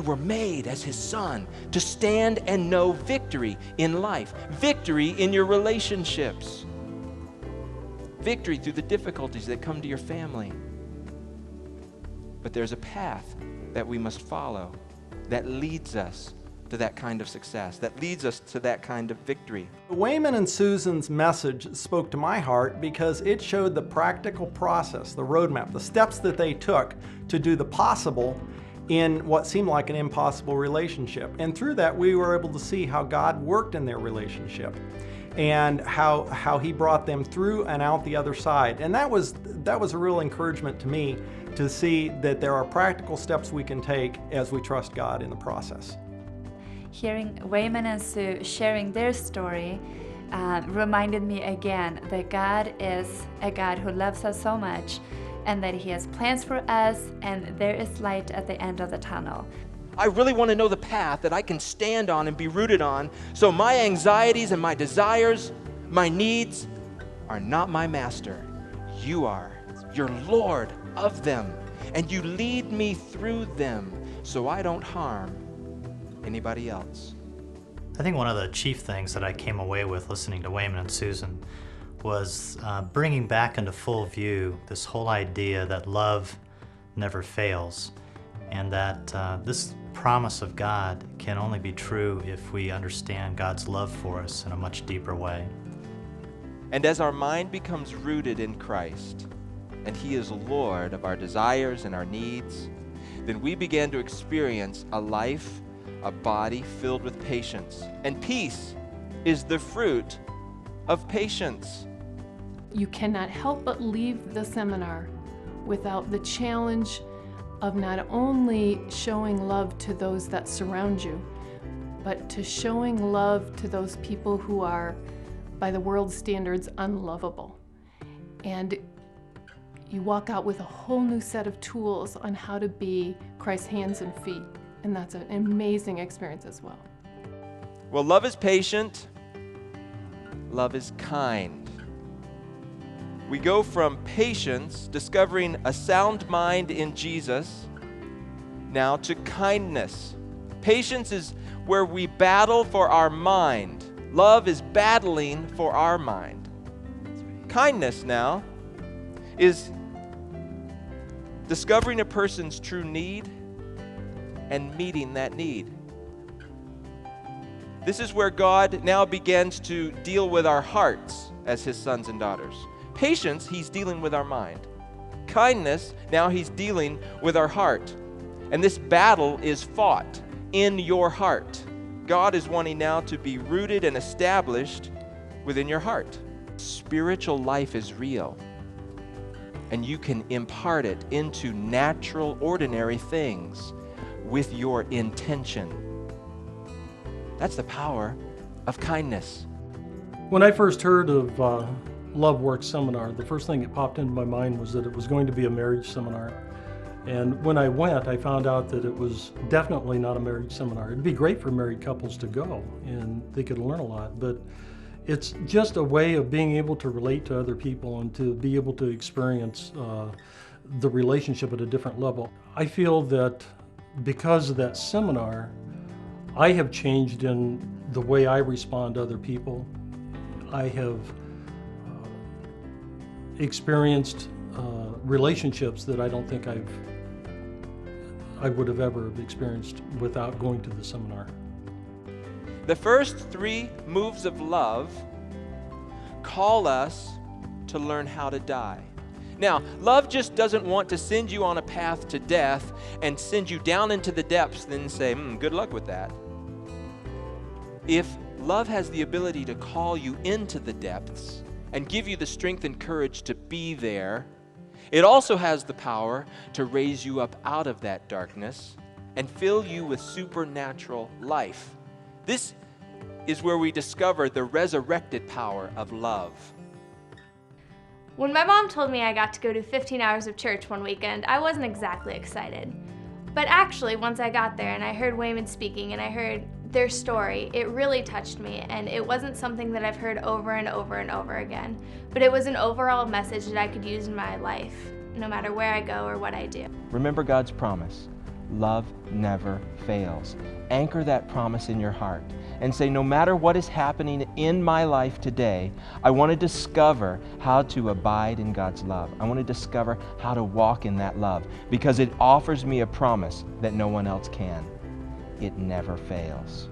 were made as his son to stand and know victory in life, victory in your relationships, victory through the difficulties that come to your family. But there's a path that we must follow that leads us to that kind of success, that leads us to that kind of victory. Wayman and Susan's message spoke to my heart because it showed the practical process, the roadmap, the steps that they took to do the possible in what seemed like an impossible relationship. And through that, we were able to see how God worked in their relationship and how he brought them through and out the other side. And that was a real encouragement to me to see that there are practical steps we can take as we trust God in the process. Hearing Wayman and Sue sharing their story reminded me again that God is a God who loves us so much and that he has plans for us and there is light at the end of the tunnel. I really want to know the path that I can stand on and be rooted on, so my anxieties and my desires, my needs are not my master. You are. You're Lord of them, and you lead me through them so I don't harm anybody else. I think one of the chief things that I came away with listening to Wayman and Susan was bringing back into full view this whole idea that love never fails, and that this promise of God can only be true if we understand God's love for us in a much deeper way. And as our mind becomes rooted in Christ, and he is Lord of our desires and our needs, then we begin to experience a life, a body filled with patience. And peace is the fruit of patience. You cannot help but leave the seminar without the challenge of not only showing love to those that surround you, but to showing love to those people who are, by the world's standards, unlovable. And you walk out with a whole new set of tools on how to be Christ's hands and feet. And that's an amazing experience as well. Well, love is patient. Love is kind. We go from patience, discovering a sound mind in Jesus, now to kindness. Patience is where we battle for our mind. Love is battling for our mind. Kindness now is discovering a person's true need and meeting that need. This is where God now begins to deal with our hearts as his sons and daughters. Patience, he's dealing with our mind. Kindness, now he's dealing with our heart. And this battle is fought in your heart. God is wanting now to be rooted and established within your heart. Spiritual life is real, and you can impart it into natural, ordinary things with your intention. That's the power of kindness. When I first heard of LoveWorks seminar, the first thing that popped into my mind was that it was going to be a marriage seminar. And when I went, I found out that it was definitely not a marriage seminar. It'd be great for married couples to go, and they could learn a lot, but it's just a way of being able to relate to other people and to be able to experience the relationship at a different level. I feel that because of that seminar, I have changed in the way I respond to other people. I have experienced relationships that I don't think I would have ever experienced without going to the seminar. The first three moves of love call us to learn how to die. Now, love just doesn't want to send you on a path to death and send you down into the depths and say, good luck with that. If love has the ability to call you into the depths and give you the strength and courage to be there, it also has the power to raise you up out of that darkness and fill you with supernatural life. This is where we discover the resurrected power of love. When my mom told me I got to go to 15 hours of church one weekend, I wasn't exactly excited. But actually, once I got there and I heard Wayman speaking and I heard their story, it really touched me, and it wasn't something that I've heard over and over and over again, but it was an overall message that I could use in my life, no matter where I go or what I do. Remember God's promise. love never fails. Anchor that promise in your heart and say, no matter what is happening in my life today, I want to discover how to abide in God's love. I want to discover how to walk in that love because it offers me a promise that no one else can. It never fails.